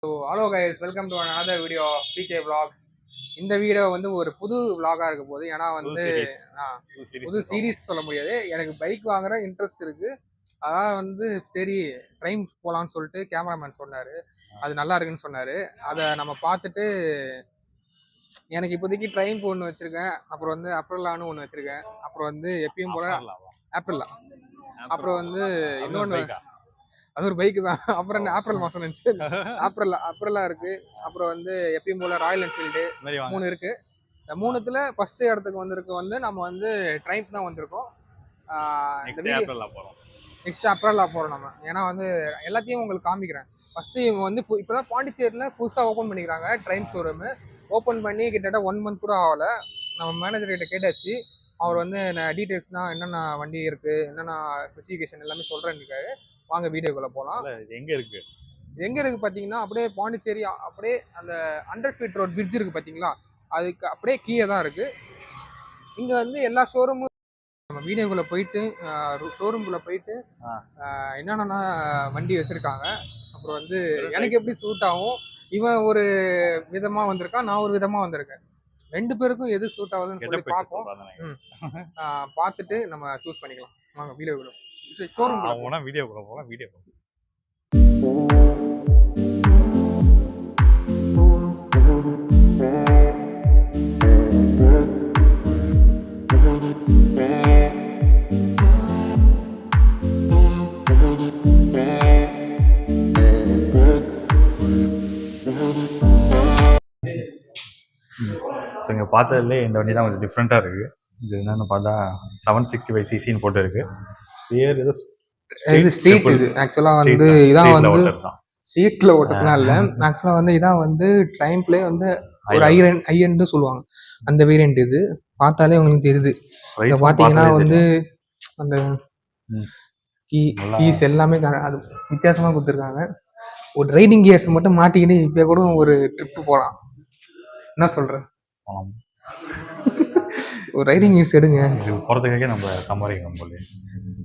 Hello guys, welcome to another video of PK vlogs. இந்த video வந்து ஒரு புது vlog-ஆ இருக்க போகுது. ஏன்னா வந்து புது சீரீஸ் சொல்ல முடியாது. எனக்கு பைக் வாங்குற இன்ட்ரெஸ்ட் இருக்கு. அதான் வந்து சரி ட்ரைம் போகலான்னு சொல்லிட்டு கேமராமேன் சொன்னாரு. அது நல்லா இருக்குன்னு சொன்னாரு. அதை நம்ம பார்த்துட்டு எனக்கு இப்போதைக்கு ட்ரைம் ஒன்று வச்சிருக்கேன். அப்புறம் வந்து அப்ரல்லான்னு ஒன்று வச்சிருக்கேன். அப்புறம் வந்து எப்பயும் போல ஆப்ரில்லா. அப்புறம் வந்து இன்னொன்று அது ஒரு பைக்கு தான். அப்புறம் என்ன ஏப்ரல் மாதம் நினச்சி அப்ரல்லா இருக்கு. அப்புறம் வந்து எப்பயும் போல ராயல் என்ஃபீல்டு 3 இருக்கு. இந்த 3த்துல ஃபர்ஸ்ட் இடத்துக்கு வந்திருக்கு வந்து நம்ம வந்து ட்ரைம்ப் தான் வந்திருக்கோம். இந்த வீடியோ நெக்ஸ்ட் அப்ரல்லா போகிறோம் நம்ம. ஏன்னா வந்து எல்லாத்தையும் உங்களுக்கு காமிக்கிறேன். ஃபர்ஸ்ட்டு இவங்க வந்து இப்போதான் பாண்டிச்சேரியில் புதுசாக ஓப்பன் பண்ணிக்கிறாங்க ட்ரைம் ஷோரூமு. ஓப்பன் பண்ணி கிட்டத்தட்ட 1 மந்த் கூட ஆகலை. நம்ம மேனேஜர் கிட்ட கேட்டாச்சு. அவர் வந்து டீட்டெயில்ஸ்னால் என்னென்ன வண்டி இருக்குது, என்னென்ன ஸ்பெசிஃபிகேஷன் எல்லாமே சொல்கிறேன்னு இருக்காரு. வாங்க வீடியோக்குள்ள போகலாம். எங்க இருக்கு பார்த்தீங்கன்னா அப்படியே பாண்டிச்சேரி அப்படியே அந்த 100 ஃபீட் ரோட் பிரிட்ஜ் இருக்கு பார்த்தீங்களா, அதுக்கு அப்படியே கீழே தான் இருக்கு. இங்க வந்து எல்லா ஷோரூமும் நம்ம வீடியோக்குள்ள போயிட்டு ஷோரூம்குள்ள போயிட்டு என்னென்ன வண்டி வச்சிருக்காங்க, அப்புறம் வந்து எனக்கு எப்படி சூட் ஆகும். இவன் ஒரு விதமா வந்திருக்கான், நான் ஒரு விதமா வந்திருக்கேன். 2 பேருக்கும் எது சூட் ஆகுதுன்னு சொல்லி பார்ப்போம். பார்த்துட்டு நம்ம சூஸ் பண்ணிக்கலாம். வாங்க வீடியோக்குள்ள ஷோரூம் வீடியோக்குள்ள போகலாம். ஸோ இங்கே பார்த்ததுலே இந்த வண்டி தான் கொஞ்சம் டிஃப்ரெண்ட்டாக இருக்குது. இது என்னென்னு பார்த்தா 765 சிசின்னு போட்டு இருக்கு. பேர் ஏதோ இது ஸ்ட்ரீட். இது ஆக்சுவலா வந்து இதான் வந்து சீட்ல ஓட்டலாம் இல்ல. ஆக்சுவலா வந்து இதான் வந்து ட்ரைம்ப்லே வந்து ஒரு ஐஎன்டு சொல்லுவாங்க. அந்த வேரியன்ட் இது பார்த்தாலே உங்களுக்கு தெரியுது. இங்க பாத்தீங்கன்னா வந்து அந்த கீஸ் எல்லாமே அது வித்தியாசமா கொடுத்துருக்காங்க. ஒரு ரைடிங் கியர்ஸ் மட்டும் மாட்டிக்கிட்டு இப்ப கூட ஒரு ட்ரிப் போகலாம். என்ன சொல்ற? ஒரு ரைடிங் கியர்ஸ் எடுங்க. இது போகிறதுக்காக நம்ம சம்பாதிக்கணும் போல.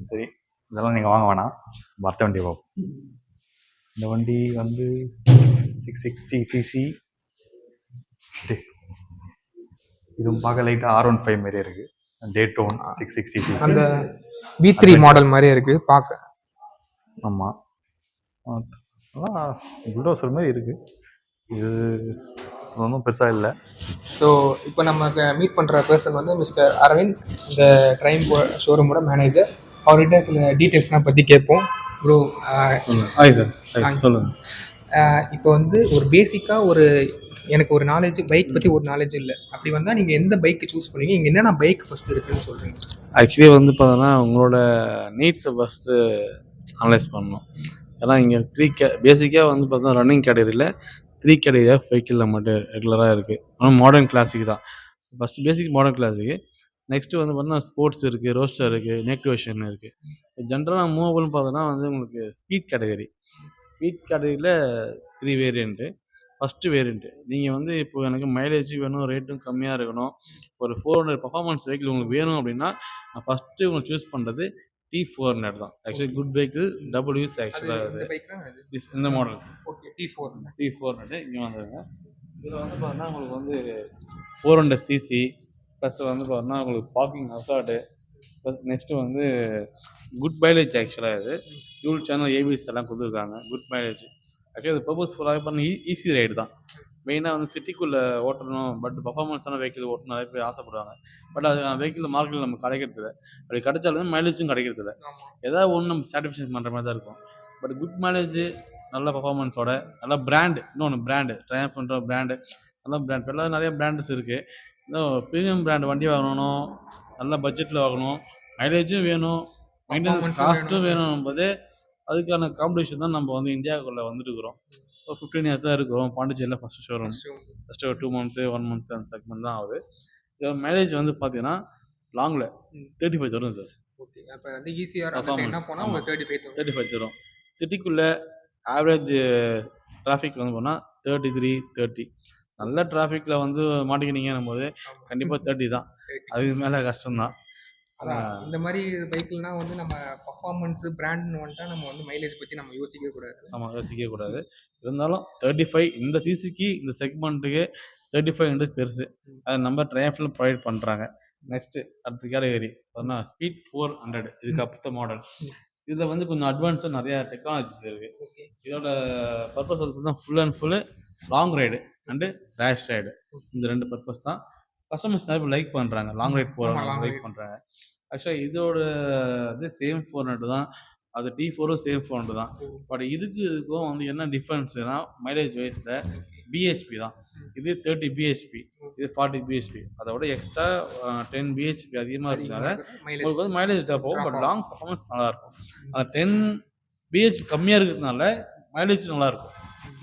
சரி, இதெல்லாம் நீங்கள் வாங்க வேணாம். மற்ற வண்டி பார்ப்போம். இந்த வண்டி வந்து 660 சிசி. இதுவும் பார்க்க லைட்டாக R15 மாதிரியே இருக்குது. டேட்டோன் 660 சிசி அந்த V3 மாடல் மாதிரியே இருக்குது பார்க்க. ஆமாம், புல்டோசர் மாதிரி இருக்குது. இது ஒன்றும் பெருசாக இல்லை. ஸோ இப்போ நம்ம மீட் பண்ணுற பர்சன் வந்து மிஸ்டர் அரவிந்த், இந்த ட்ரைம் ஷோரூமோட மேனேஜர். அவர்கிட்ட சில டீட்டெயில்ஸ்லாம் பற்றி கேட்போம். ப்ரோ ஹாய் சார், சொல்லுங்கள். இப்போ வந்து ஒரு பேசிக்காக ஒரு எனக்கு ஒரு நாலேஜ் பைக் பற்றி ஒரு நாலேஜ் இல்லை. அப்படி வந்தால் நீங்கள் எந்த பைக்கு சூஸ் பண்ணுவீங்க? இங்கே என்னென்ன பைக் ஃபஸ்ட்டு இருக்குதுன்னு சொல்கிறீங்க? ஆக்சுவலி வந்து பார்த்தோன்னா உங்களோட நீட்ஸை ஃபஸ்ட்டு அனலைஸ் பண்ணணும். ஏன்னா இங்கே பேசிக்காக வந்து பார்த்தோன்னா ரன்னிங் கேட்டகரியில் 3 கேட்டகரி ஆஃப் வெஹிக்கிளில் மட்டும் ரெகுலராக இருக்குது. ஆனால் மாடர்ன் கிளாசிக் தான் ஃபஸ்ட்டு. பேசிக் மாடர்ன் கிளாஸுக்கு. நெக்ஸ்ட்டு வந்து பார்த்தீங்கன்னா ஸ்போர்ட்ஸ் இருக்குது, ரோஸ்டர் இருக்குது, நேக்டிவேஷன் இருக்குது. ஜென்ரலாக மூவபுள்னு பார்த்தோன்னா வந்து உங்களுக்கு ஸ்பீட் கேட்டகரி. ஸ்பீட் கேட்டகரியில் 3 வேரியண்ட்டு. ஃபஸ்ட்டு வேரியண்ட்டு நீங்கள் வந்து இப்போ எனக்கு மைலேஜ் வேணும், ரேட்டும் கம்மியாக இருக்கணும், ஒரு 400 பர்ஃபார்மன்ஸ் வெஹிக்கிள் உங்களுக்கு வேணும் அப்படின்னா நான் ஃபஸ்ட்டு உங்களுக்கு சூஸ் பண்ணுறது T400 தான். Actually good vehicle, double use. ஆக்சுவலாக இந்த மாடல் T400 இங்கே வந்துடுங்க. இதில் வந்து பார்த்தீங்கன்னா உங்களுக்கு வந்து 400 சிசி ப்ளஸ் வந்து பார்த்தீங்கன்னா உங்களுக்கு பார்க்கிங் ஹசார்டு ப்ளஸ் நெக்ஸ்ட்டு வந்து குட் மைலேஜ். ஆக்சுவலாக இது டியூல் சேனல் ஏபிஎஸ் எல்லாம் கொடுத்துருக்காங்க. Good mileage. ஆக்சுவலி அது பர்பஸ்ஃபுல்லாக பண்ண ஈஸி ரைடு தான். மெயினாக வந்து சிட்டிக்குள்ளே ஓட்டணும், பட் பர்ஃபார்மன்ஸான வெஹிக்கிள் ஓட்டணும் நிறைய பேர் ஆசைப்படுவாங்க. பட் அது வெஹிக்கிள் மார்க்கெட்டில் நமக்கு கிடைக்கிறதில்ல. அப்படி கிடைச்சாலும் மைலேஜும் கிடைக்கிறதில்ல. ஏதாவது ஒன்று நம்ம சாட்டிஸ்ஃபேக்ஷன் பண்ணுற மாதிரி தான் இருக்கும். பட் குட் மைலேஜ், நல்ல பர்ஃபார்மன்ஸோட, நல்ல பிராண்டு. இன்னொன்று பிராண்டு ட்ரையம்ஃப்ன்ற பிராண்டு, நல்ல பிராண்ட். எல்லாம் நிறைய பிராண்ட்ஸ் இருக்குது. இன்னும் ப்ரீமியம் பிராண்ட் வண்டி வாங்கணும், நல்ல பட்ஜெட்டில் வாங்கணும், மைலேஜும் வேணும், மெயின்டெனன்ஸ் காஸ்ட்டும் வேணும் போது அதுக்கான காம்படிஷன் தான் நம்ம வந்து இந்தியாவுக்குள்ளே வந்துட்டு இருக்கிறோம். இப்போ 15 இயர்ஸ் தான் இருக்கிறோம். பாண்டிச்சேரியில் ஃபஸ்ட்டு ஷோரூம். ஃபஸ்ட்டு ஒரு 2 மந்த்து 1 மந்த் அந்த செக்மெண்ட் தான் ஆகுது. இதோட மைலேஜ் வந்து பார்த்தீங்கன்னா லாங்கில் 35 தரும் சார். ஓகே, அப்போ வந்து ஈஸியாக என்ன போனால் 35 தரும். சிட்டிக்குள்ளே ஆவரேஜ் டிராஃபிக் வந்து போனால் 33, 30. நல்ல டிராஃபிக்கில் வந்து மாட்டிக்கினீங்கன்னும் போது கண்டிப்பாக 30 தான். அதுக்கு மேலே கஷ்டம்தான். அதான் இந்த மாதிரி பைக்குனா வந்து நம்ம பர்ஃபார்மன்ஸ் பிராண்ட்னு வந்துட்டா நம்ம வந்து மைலேஜ் பற்றி நம்ம யோசிக்கவே கூடாது. நம்ம யோசிக்கவே கூடாது. இருந்தாலும் 35 இந்த சிசிக்கு இந்த செக்மெண்ட்டுக்கு 35 பெருசு. அது நம்ம ட்ரையம்ஃப்ல ப்ரொவைட் பண்ணுறாங்க. நெக்ஸ்ட்டு அடுத்த கேட்டகரி பார்த்தீங்கன்னா ஸ்பீட் 400 இதுக்கு அடுத்த மாடல். இதில் வந்து கொஞ்சம் அட்வான்ஸாக நிறையா டெக்னாலஜிஸ் இருக்குது. இதோட பர்பஸ் வந்து பார்த்தீங்கன்னா full and full long ride and race ride. இந்த 2 பர்பஸ் தான் கஸ்டமர்ஸ் நிறைய லைக் பண்ணுறாங்க. லாங் ரைட் போகிறவங்க லைக் பண்ணுறாங்க. ஆக்சுவலாக இதோட இது சேம் 400 தான். அது T4ம் சேம் 400 தான். பட் இதுக்கும் வந்து என்ன டிஃப்ரென்ஸ்னா மைலேஜ் வைஸில் பிஹெச்பி தான். இது 30 பிஹெச்பி, இது 40 பிஹெச்பி. அதோட எக்ஸ்ட்ரா 10 பிஹெச்பி அதிகமாக இருக்கிறதுனால உங்களுக்கு வந்து மைலேஜ் போகும். பட் லாங் பர்ஃபார்மன்ஸ் நல்லாயிருக்கும். அந்த 10 பிஹெச்பி கம்மியாக இருக்கிறதுனால மைலேஜ் நல்லாயிருக்கும்.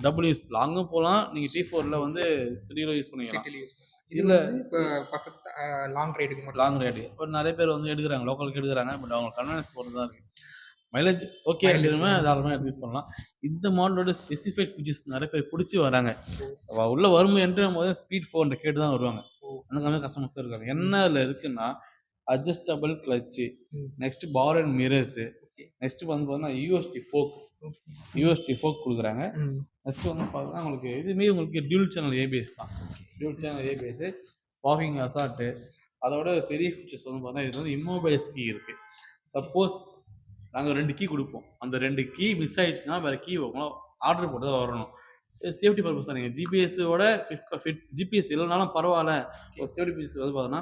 டபுள் யூஸ் லாங்கும் போகலாம். நீங்கள் T4ல வந்து சிட்டியில் யூஸ் பண்ணிக்கலாம். இதில் இப்போ பக்கத்து லாங் ரைடுக்கு மட்டும் லாங் ரைடு இப்போ நிறைய பேர் வந்து எடுக்கிறாங்க, லோக்கலுக்கு எடுக்கிறாங்க. பட் அவங்க கன்வீனியன்ஸ் பொறுத்து தான் இருக்குது. மைலேஜ் ஓகே அப்படின்னா தாராளமாக யூஸ் பண்ணலாம். இந்த மாடலோட ஸ்பெசிஃபைட் ஃபீச்சர்ஸ் நிறைய பேர் பிடிச்சி வராங்க. உள்ள வரும்போது என்ட்ரும் போது ஸ்பீட் 400 கேட்டு தான் வருவாங்க. அந்த மாதிரி கஸ்டமர்ஸ் இருக்காங்க. என்ன அதில் இருக்குன்னா adjustable clutch, next bar and mirrors, next வந்து பார்த்தீங்கன்னா யூஎஸ்டி ஃபோக் கொடுக்குறாங்க. நெக்ஸ்ட் வந்து பார்த்தீங்கன்னா உங்களுக்கு இதுவுமே உங்களுக்கு டியூல் சேனல் ஏபிஎஸ் தான். Dual channel ABS, parking assault. அதோட பெரிய ஃபீச்சர்ஸ் வந்து பார்த்தீங்கன்னா இது வந்து இம்மோபைல்ஸ் கீ இருக்குது. சப்போஸ் நாங்கள் 2 கீ கொடுப்போம். அந்த 2 கீ மிஸ் ஆயிடுச்சுன்னா வேறு கீ ஆர்டர் போட்டு தான் வரணும். சேஃப்டி பர்பஸ் தான். நீங்கள் ஜிபிஎஸோட ஜிபிஎஸ் இல்லைனாலும் பரவாயில்ல. ஒரு சேஃப்டி பீஸ் வந்து பார்த்தோன்னா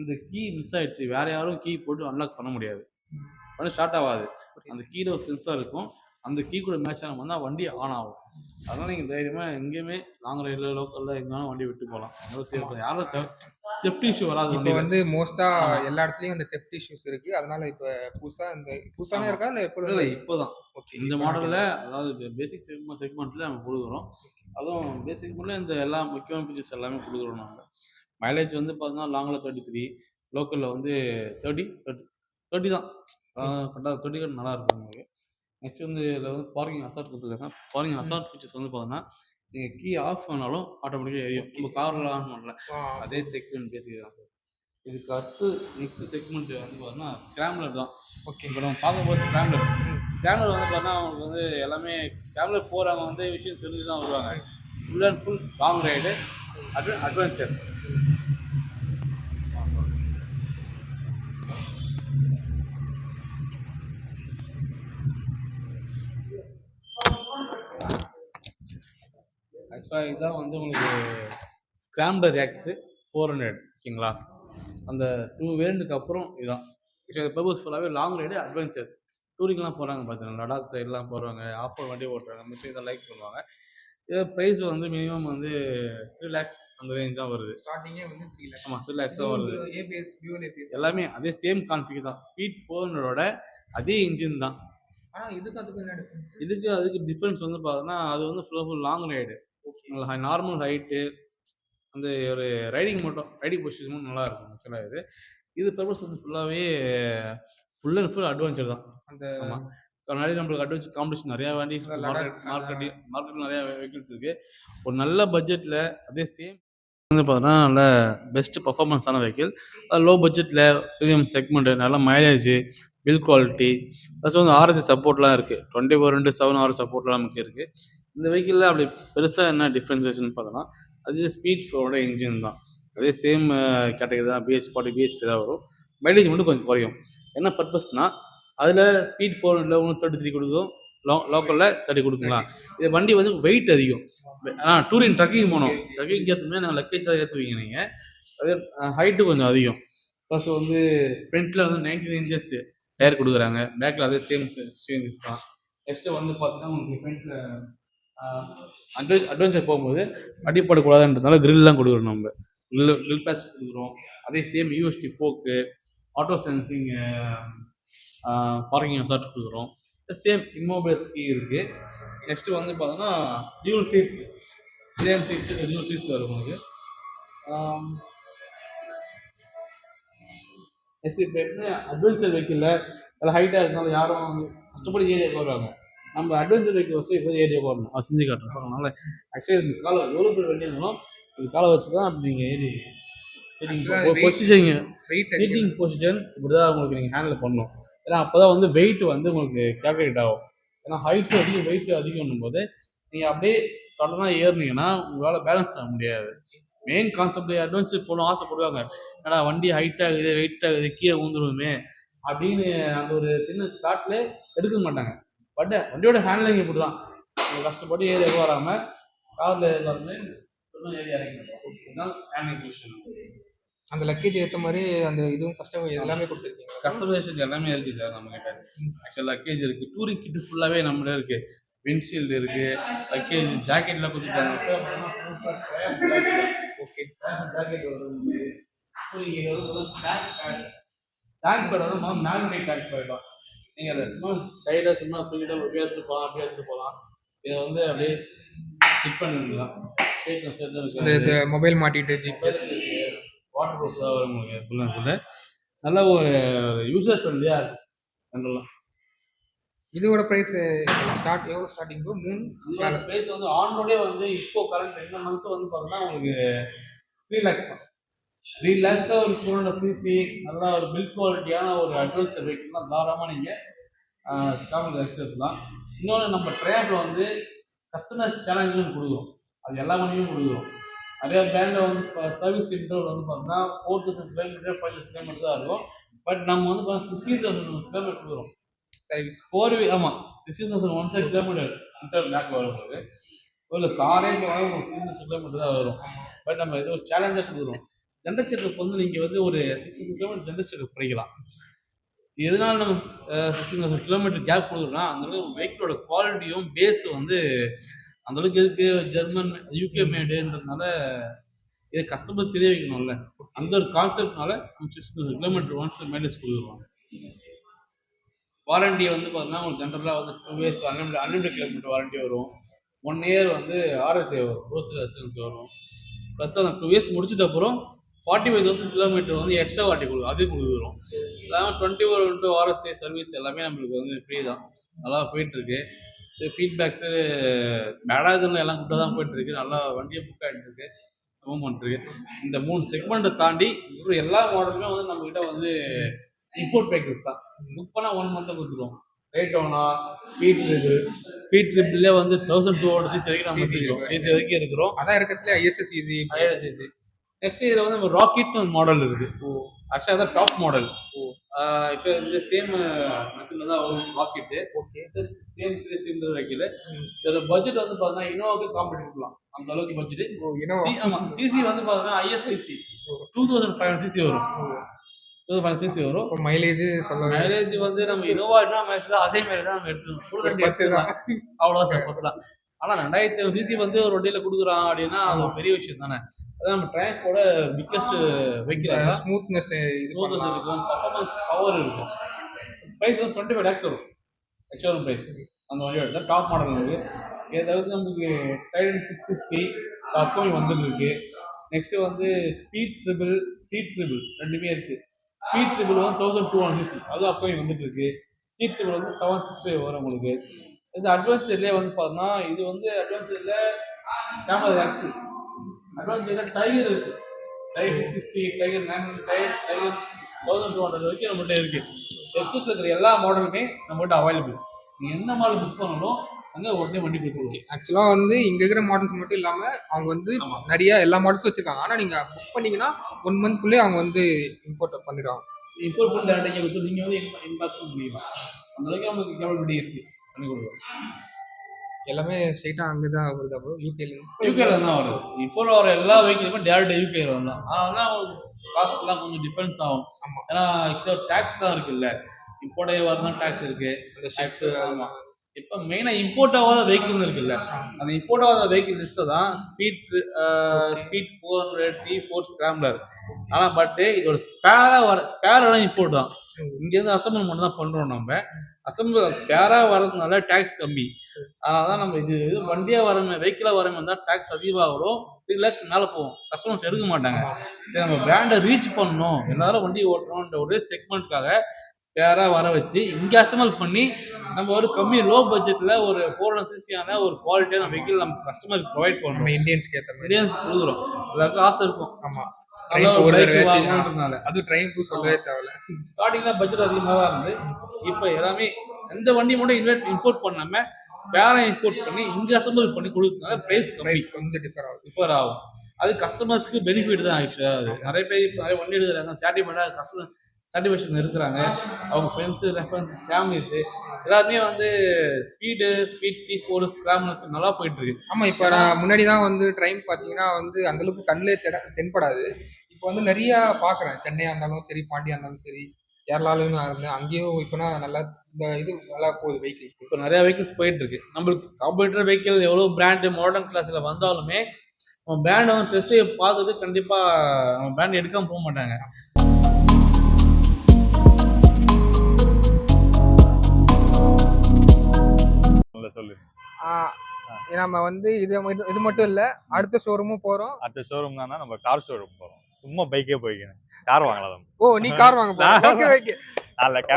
இந்த கீ மிஸ் ஆயிடுச்சு, வேறு யாரும் கீ போட்டு அன்லாக் பண்ண முடியாது, வந்து ஸ்டார்ட் ஆகாது. அந்த கீழே ஒரு சென்சார் இருக்கும். அந்த கீ கூட மேட்ச் ஆகும் வந்தால் வண்டி ஆன் ஆகும். அதனால் நீங்கள் தைரியமாக எங்கேயுமே லாங் ரைடில் லோக்கலில் எங்கேனாலும் வண்டி விட்டு போகலாம். அவ்வளோ சேஃப். யாரும் தெஃப்ட் இஷ்யூ வராது. இப்போ வந்து மோஸ்ட்டாக எல்லா இடத்துலையும் இந்த தெஃப்ட் இஷ்யூஸ் இருக்குது. அதனால் இப்போ புதுசாக இருக்கா இல்லை இல்லை இப்போ தான் இந்த மாடலில், அதாவது பேசிக் செக்மெண்ட்டில் நம்ம கொடுக்குறோம். அதுவும் பேசிக் செக்மெண்ட்டில் இந்த எல்லா முக்கியமான ஃபீச்சர்ஸ் எல்லாமே கொடுக்குறோம். நாங்கள் மைலேஜ் வந்து பார்த்தீங்கன்னா லாங்கில் 33, லோக்கலில் வந்து 30 தான். கரெக்டாக 30 நல்லாயிருக்கும் உங்களுக்கு. நெக்ஸ்ட் வந்து இதில் வந்து பார்க்கிங் அசார்ட் கொடுத்துருக்காங்க. பார்க்கிங் அசார்ட் ஃபீச்சர்ஸ் வந்து பார்த்தோன்னா நீங்கள் கீ ஆஃப் பண்ணாலும் ஆட்டோமேட்டிக்காக எரியும். நம்ம காரில் ஆன் பண்ணல, அதே செக்மெண்ட் பேசிக் தான் சார். இதுக்கு அடுத்து நெக்ஸ்ட் செக்மெண்ட் வந்து பார்த்தோன்னா ஸ்க்ராம்லர் தான். ஓகே. இப்போ நம்ம பார்க்கும்போது ஸ்க்ராம்லர் வந்து பார்த்தோன்னா அவங்களுக்கு வந்து எல்லாமே ஸ்க்ராம்லர் போகிறவங்க வந்து விஷயம் தெரிஞ்சு தான் வருவாங்க. Full and full long ride adventure. ஆக்சுவலாக இதுதான் வந்து உங்களுக்கு ஸ்க்ராம்லர் எக்ஸ் 400 ஓகேங்களா. அந்த 2 வேரியண்ட்டுக்கு அப்புறம் இதுதான் ஆக்சுவலாக பர்பஸ் ஃபுல்லாகவே லாங் ரைடு அட்வென்ச்சர். டூரிங்லாம் போகிறாங்க பார்த்தீங்கன்னா, லடாக் சைட்லாம் போகிறவங்க, ஆஃப் ரோட் வண்டி ஓட்டுறாங்க, மிஷின் இதை லைக் பண்ணுவாங்க. இது ப்ரைஸ் வந்து மினிமம் வந்து 3 lakhs அந்த ரேஞ்ச் தான் வருது. ஸ்டார்டிங்கே வந்து 3 lakhs. ஆமாம் 3 lakhs தான் வருது. ஏபிஎஸ் டியூல் ஏபிஎஸ் எல்லாமே அதே சேம் கான்ஃபிகர் தான். ஸ்பீட் 400ஓட அதே இன்ஜின் தான். ஆனால் அதுக்கு என்ன டிஃபரன்ஸ்? அதுக்கு டிஃப்ரென்ஸ் வந்து பார்த்தோன்னா அது வந்து full long ride. Normal height அந்த ஒரு ரைடிங் பொசிஷன் மட்டும் நல்லா இருக்கும். ஆக்சுவலாக இது பர்பஸ் வந்து ஃபுல்லாகவே ஃபுல் அண்ட் ஃபுல் அட்வென்ச்சர் தான். அந்த ஆமாம் நிறைய நம்மளுக்கு அட்வென்ச்சர் காம்படிஷன் நிறையா வண்டி மார்க்கெட்டில் நிறையா வெஹிக்கிள்ஸ் இருக்குது. ஒரு நல்ல பட்ஜெட்டில் அதே சேம் வந்து பார்த்தோன்னா நல்ல பெஸ்ட் பர்ஃபார்மன்ஸான வெஹிக்கிள். லோ பட்ஜெட்டில் ப்ரீமியம் செக்மெண்ட்டு, நல்ல மைலேஜ், பில் குவாலிட்டி, ப்ளஸ் வந்து ஆர்எஸ் சப்போர்ட்லாம் இருக்குது. 24/7 ஆர்எஸ் சப்போர்ட்லாம் நமக்கு இருக்குது. இந்த வெஹிக்கிளில் அப்படி பெருசாக என்ன டிஃப்ரென்சேஷன் பார்த்தோன்னா அது ஸ்பீட் 400 இன்ஜின் தான். அதே சேம் கேட்டகரி தான். BH40 BHP தான் வரும். மைலேஜ் மட்டும் கொஞ்சம் குறையும். என்ன பர்பஸ்னால் அதில் ஸ்பீட் 400ல ஒன்று 33 கொடுக்கும், லோக்கலில் 30 கொடுக்கலாம். இது வண்டி வந்து வெயிட் அதிகம். ஆனால் டூரிங் ட்ரக்கிங் போகணும். ட்ரக்கிங் ஏற்றுமே நான் லக்கேஜாக ஏற்றுவீங்க நீங்கள். அதே ஹைட்டு கொஞ்சம் அதிகம். ப்ளஸ் வந்து ஃப்ரண்ட்டில் வந்து 19 inches டயர் கொடுக்குறாங்க. பேக்கில் அதே சேம் சேஞ்சஸ் தான். நெக்ஸ்ட்டு வந்து பார்த்தீங்கன்னா உங்களுக்கு ஃப்ரண்ட்டில் அட்வென்ச்சர் போகும்போது அடிப்படக்கூடாதுன்றதுனால கிரில்லாம் கொடுக்குறோம். நம்ம கிரில் பேஸ் கொடுக்குறோம். அதே same USD fork, auto sensing, parking hazard கொடுக்குறோம். சேம் இம்மோபைல்ஸ் கீ இருக்குது. நெக்ஸ்ட்டு வந்து பார்த்தோன்னா dual seats, same seats, dual seats வரும் உங்களுக்கு. நெக்ஸ்ட் இப்போ அட்வென்ச்சர் வெஹிக்கிளில் அதில் ஹைட்டாக இருந்தாலும் யாரும் வந்து கஷ்டப்படி ஏரியாவுக்கு வருவாங்க. நம்ம அட்வென்ச்சர் வெஹிக்கிள் வச்சு இப்போ ஏரியாவுக்கு வரணும், அது செஞ்சு காட்டுறோம். அதனால் ஆக்சுவலி இந்த காலை எவ்வளோ பேர் வண்டி இருந்தாலும் இது காலை வச்சு தான் அப்படி நீங்கள் ஏறி பொசிஷன் வெயிட் சீட்டிங் பொசிஷன் இப்படி தான் உங்களுக்கு நீங்கள் ஹேண்டில் பண்ணணும். ஏன்னா அப்போ தான் வந்து வெயிட் வந்து உங்களுக்கு கேல்குலேட் ஆகும். ஏன்னா ஹைட்டு அதிகம் வெயிட் அதிகம்னும் போது நீங்கள் அப்படியே சடனாக ஏறினீங்கன்னா உங்களால் பேலன்ஸ் பண்ண முடியாது. மெயின் கான்செப்ட் அட்வென்ச்சர் போகணும் ஆசைப்படுவாங்க. ஏன்னா வண்டி ஹைட் ஆகுது வெயிட் ஆகுது கீழே ஊந்துருவோமே அப்படின்னு அந்த ஒரு சின்ன தாட்டில் எடுக்க மாட்டாங்க. பட் வண்டியோட ஹேண்ட்லிங் இப்படி தான். நீங்கள் கஷ்டப்பட்டு ஏறி வராமல் காரில் எல்லாருமே ஏறி இறங்கிடும். Handling position. அந்த லக்கேஜ் ஏற்ற மாதிரி அந்த இதுவும் கஸ்டமர் எல்லாமே கொடுத்துருக்கீங்க. கஸ்டமைசேஷன் எல்லாமே இருக்குது சார் நம்மகிட்ட. ஆக்சுவல் லக்கேஜ் இருக்குது, டூரிங் கிட்டு ஃபுல்லாகவே நம்மளே இருக்குது. விண்ட்ஷீல்டு இருக்குது, லக்கேஜ் ஜாக்கெட்லாம் கொடுத்துருக்காங்க. ஓகே, ஜாக்கெட் வரும். டேங்க் பேட் வந்து மேக்னெட்டிக் டேங்க் பேட் தான். நீங்கள் அதை சும்மா கையில் சும்மா தூக்கிட்டு அப்படியே எடுத்துட்டு போகலாம், அப்படியே எடுத்துட்டு போகலாம். இதை வந்து அப்படியே ஃபிட் பண்ணிடலாம். இந்த மொபைல் மாட்டிட்டு ஜிபிஎஸ் வாட்டர் ப்ரூஃபாக வரும் உங்களுக்கு ஃபுல்லாக ஃபுல்லாக. நல்ல ஒரு யூசர் ஃப்ரெண்ட்லியாக இருக்கும் ரெண்டெல்லாம். இதோட ப்ரைஸ் எவ்வளோ ஸ்டார்டிங் ப்ரோ? 3 ப்ரைஸ் வந்து ஆன் ரோடே வந்து இப்போ கரண்ட் 2 மந்த்து வந்து பார்த்தோம்னா உங்களுக்கு 3 lakhs தான். 3 lakhs ஒரு 400cc நல்லா ஒரு பில்ட் குவாலிட்டியான ஒரு அட்வென்ச்சர் வெஹிக்கிள்லாம் தாராளமாக நீங்கள் ஸ்டாமில் வச்சுருக்கலாம். இன்னொன்று நம்ம ட்ரையாப்பில் வந்து கஸ்டமர் சேலஞ்சுன்னு கொடுக்குறோம். அது எல்லா மணியும் கொடுக்குறோம். நிறைய பிராண்டில் வந்து சர்வீஸ் இன்டர்வல் வந்து பார்த்தோம்னா 4000 கிலோமீட்டர் 5000 கிலோமீட்டர் தான் இருக்கும். பட் நம்ம வந்து பார்த்தா 16,000 கிலோமீட்டர் கொடுக்குறோம் சர்வீஸ். 4 ஆமாம் 16,000 கிலோமீட்டர் இன்டர் பேக் வரும் உங்களுக்கு. ஒரு காரே போனால் ஒரு 16,000 கிலோமீட்டர் தான் வரும். பட் நம்ம இது ஒரு சேலஞ்சாக கொடுக்குறோம். ஜென்ரல் செக்கப் வந்து நீங்கள் வந்து ஒரு 16,000 கிலோமீட்டர் ஜென்ரல் செக்கப் படிக்கலாம். எதனால நம்ம 16,000 கிலோமீட்டர் கேப் கொடுக்குறோம்னா அந்தளவுக்கு வெஹிக்கிளோட குவாலிட்டியும் பேஸும் வந்து அந்தளவுக்கு எதுக்கு ஜெர்மன் யூகே மேடுன்றதுனால இதை கஸ்டமர் தெரிய வைக்கணும்ல. அந்த ஒரு கான்செப்ட்னால நம்ம 16,000 கிலோமீட்டர் ஒன்ஸ் மைலேஜ் கொடுக்குறோம். வாரண்டி வந்து பார்த்தீங்கன்னா உங்களுக்கு ஜென்ரலாக வந்து 2 years அன்லிமிட்டட் கிலோமீட்டர் வாரண்டி வரும். 1 year வந்து RSA வரும், ரோஸ் அசூரன்ஸ் வரும். ப்ளஸ் அந்த 2 years முடிச்சிட்ட அப்புறம் 45,000 கிலோமீட்டர் வந்து எக்ஸ்ட்ரா வாட்டி அது கொடுக்குறோம். இல்லாமல் 24 RSA சர்வீஸ் எல்லாமே நம்மளுக்கு வந்து ஃப்ரீ தான். நல்லா போயிட்டுருக்கு. ஃபீட்பேக்ஸு பேடாதுன்னு எல்லாம் கூப்பிட்டு தான் போயிட்டுருக்கு. நல்லா வண்டியை புக் ஆகிட்டுருக்கு, மூவ் பண்ணிட்டுருக்கு. இந்த 3 செக்மெண்ட்டை தாண்டி இப்போ எல்லா மாடலுமே வந்து நம்மக்கிட்ட வந்து இம்போர்ட் பேக்கேஜ் தான். புக் பண்ணால் 1 month கொடுத்துருவோம். ரேட்டோனா ஸ்பீட் ட்ரிபிள்லே வந்து 1200cc வரைக்கும் நம்ம சிசி வரைக்கும் இருக்கிறோம். அதான் இருக்கிறதுல ஐஎஸ்சிசி. நெக்ஸ்ட் இதில் வந்து நம்ம ராக்கெட்னு ஒரு மாடல் இருக்குது. ஆக்சுவலாக அதான் டாப் மாடல். இப்போ இந்த சேம் மெத்தடில் தான் வரும் ராக்கெட்டு. சேம் 3 cylinder வைக்கல. இதோட பட்ஜெட் வந்து பார்த்தீங்கன்னா இனோவாவுக்கு காம்படிட் பண்ணலாம் அந்த அளவுக்கு பட்ஜெட். ஆமாம், சிசி வந்து பார்த்தீங்கன்னா ஐஎஸ்சிசி 2500cc வரும். 2500cc வரும். மைலேஜ் மைலேஜ் வந்து நம்ம இனோவா என்ன மைலேஜ் அதே மாதிரி தான் நம்ம எடுத்துக்கணும். அவ்வளோ சார் 10 தான். ஆனால் 2500cc வந்து ஒரு வண்டியில் கொடுக்குறான் அப்படின்னா அது ஒரு பெரிய விஷயம் தானே. அதான் நம்ம ட்ரான்ஸ்போர்ட பிக்கஸ்ட் வெஹிக்கிள். ஸ்மூத்னஸ் இருக்கும், பர்ஃபார்மன்ஸ் பவர் இருக்கும். ப்ரைஸ் வந்து 25 lakhs வரும் எக்ஸ்ஷோரூம் ப்ரைஸ் அந்த வண்டியோட. டாப் மாடல் இருக்குது. இதை தவிர்த்து நமக்கு டைடன் 660 அப்கமிங் வந்துட்டு இருக்கு. நெக்ஸ்ட்டு வந்து ஸ்பீட் ட்ரிபிள் ரெண்டுமே இருக்குது. ஸ்பீட் ட்ரிபிள் வந்து 1200cc அது அப்கமிங் வந்துட்டு இருக்கு. ஸ்பீட் ட்ரிபிள் வந்து 760 வரும் உங்களுக்கு. இந்த அட்வென்ச்சர்லேயே வந்து பார்த்தோம்னா இது வந்து அட்வென்ச்சரில் கேமரா ஆக்சில், அட்வென்ச்சரில் டைகர் இருக்குது. டைகர் 660, டைகர் 900, டைகர் 1200 வரைக்கும் நம்மகிட்ட இருக்குது. எக்ஸூட்டில் இருக்கிற எல்லா மாடலுமே நம்மகிட்ட அவைலபிள். நீங்கள் எந்த மாடல் புக் பண்ணாலும் அங்கே உடனே வண்டி கொடுத்துருவோம். ஆக்சுவலாக வந்து இங்கே இருக்கிற மாடல்ஸ் மட்டும் இல்லாமல் அவங்க வந்து நிறைய எல்லா மாடல்ஸும் வச்சுருக்காங்க. ஆனால் நீங்கள் புக் பண்ணிங்கன்னா 1 monthக்குள்ளே அவங்க வந்து இம்போர்ட் பண்ணிடுவாங்க. இம்போர்ட் பண்ணி டேரக்டாக கொடுத்து நீங்கள் வந்து இன்பாக்ஸ் பண்ணிக்கலாம். அந்தளவுக்கு நம்மளுக்கு கேபிலிட்டி இருக்குது, பண்ணி கொடுக்குறோம். எல்லாமே ஸ்ட்ரெயிட்டாக அங்கே தான் வருது. அப்புறம் யூகேல தான் வருது. இப்போ வர எல்லா வெஹிக்கிளுமே டேரக்டாக யூகேல தான். அதனால தான் காஸ்ட்லாம் கொஞ்சம் டிஃபரன்ஸ் ஆகும். ஆமாம், ஏன்னா எக்ஸ்ட்ரா டேக்ஸ் தான் இருக்குல்ல. இம்போர்ட்டே வரதான் டேக்ஸ் இருக்குது. அந்த ஷெஃப்ட். ஆமாம், இப்போ மெயினாக இம்போர்ட் ஆகாத வெஹிக்கிள் இருக்குல்ல, அந்த இம்போர்ட் ஆகாத வெஹிக்கிள் லிஸ்ட்டை தான் ஸ்பீட் 400 T4 ஸ்கிராம்லர். ஆனால் பட்டு இதோட ஸ்பேரெல்லாம் இம்போர்ட் தான். இங்கேருந்து அசம்பிள் மட்டும் தான் பண்ணுறோம். நம்ம அசம்பிள் ஸ்பேராக வரதுனால டேக்ஸ் கம்மி. அதனால தான் நம்ம இது வண்டியாக வரமே வெஹிக்கிளாக வரமே இருந்தால் டேக்ஸ் அதிகமாக வரும். 3 lakhs மேலே போகும். கஸ்டமர்ஸ் எடுக்க மாட்டாங்க. சரி, நம்ம பிராண்டை ரீச் பண்ணணும், எல்லாரும் வண்டி ஓட்டணுன்ற ஒரே செக்மெண்ட்காக ஸ்பேராக வர வச்சு இங்கே அசம்பிள் பண்ணி நம்ம ஒரு கம்மி லோ பட்ஜெட்டில் ஒரு 400cc ஒரு குவாலிட்டியான வெஹிக்கிள் நம்ம கஸ்டமருக்கு ப்ரொவைட் பண்ணுறோம். இந்தியன்ஸ்க்கு ஏற்ற மாதிரி இந்தியன்ஸ் கொடுக்குறோம். எல்லாருக்கும் ஆசை இருக்கும். ஆமாம், ட்ரெயின் ஒரு ஒரு bike தடவை வாங்கணுன்றதுனால. அது ட்ரெயினுக்கு சொல்லவே தேவையில்ல. ஸ்டார்டிங்ல பட்ஜெட் அதிகமாக தான் இருந்து இப்போ எல்லாமே எந்த வண்டி மட்டும் இம்போர்ட் பண்ணாம ஸ்பேரை இம்போர்ட் பண்ணி இங்க அசம்பிள் பண்ணி கொடுக்கறதுனால பிரைஸ் பிரைஸ் கொஞ்சம் டிஃபர் ஆகும். அது கஸ்டமர்ஸ்க்கு பெனிஃபிட் தான் ஆக்சுவலா. அது நிறைய பேர் இப்ப நிறைய வண்டி எடுக்கிறாங்க, சாட்டிஸ்ஃபைடாக கஸ்டமர் சாட்டிஸ்ஃபேக்ஷன் இருக்கிறாங்க. அவங்க ஃப்ரெண்ட்ஸு, ரெஃபரன்ஸ், ஃபேமிலிஸு எல்லாருமே வந்து ஸ்பீட் T4 ஸ்கிராமர்ஸ் நல்லா போயிட்டு இருக்கு. ஆமா, இப்போ நான் முன்னாடி தான் வந்து ட்ரெயின் பார்த்தீங்கன்னா வந்து அந்த அளவுக்கு கண்ணிலே தென்படாது. இப்போ வந்து நிறைய பார்க்குறேன். சென்னையா இருந்தாலும் சரி, பாண்டியா இருந்தாலும் சரி, கேரளாலும் நான் இருந்தேன். அங்கேயும் இப்போனா நல்லா இந்த இது நல்லா போகுது வெஹிக்கிள். இப்போ நிறைய வெஹிக்கிள்ஸ் போயிட்டு இருக்கு. நம்மளுக்கு காம்படிட்டர் வெஹிக்கிள் எவ்வளோ பிராண்டு மாடர்ன் கிளாஸில் வந்தாலுமே அவன் பிராண்ட் வந்து டெஸ்ட் பார்த்துட்டு கண்டிப்பாக அவன் பிராண்ட் எடுக்காம போக மாட்டாங்க. சொல்லு. நம்ம வந்து இது மட்டும் இல்ல, அடுத்த ஷோரூமும் போறோம். அடுத்த ஷோரூம் தான் நம்ம கார் ஷோரூம் போறோம். சும்மா பைக்கே போய்க்கணும். கார் வாங்கலாம். ஓ, நீ கார் வாங்க போற? Okay okay.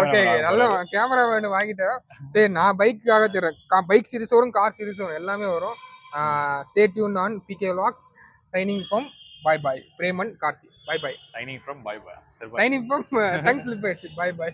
ஓகே, நல்ல கேமரா வேணும் வாங்கிட்டேன். சரி, நான் பைக்காக தரேன். பைக் சீரிஸ் வரும், கார் சீரிஸ் வரும், எல்லாமே வரும். Stay tuned on PK Vlogs. Signing from bye bye. Preman Karthi. Bye bye. Signing from bye bye. Signing from tongue slip ஆயிடுச்சு. Bye by.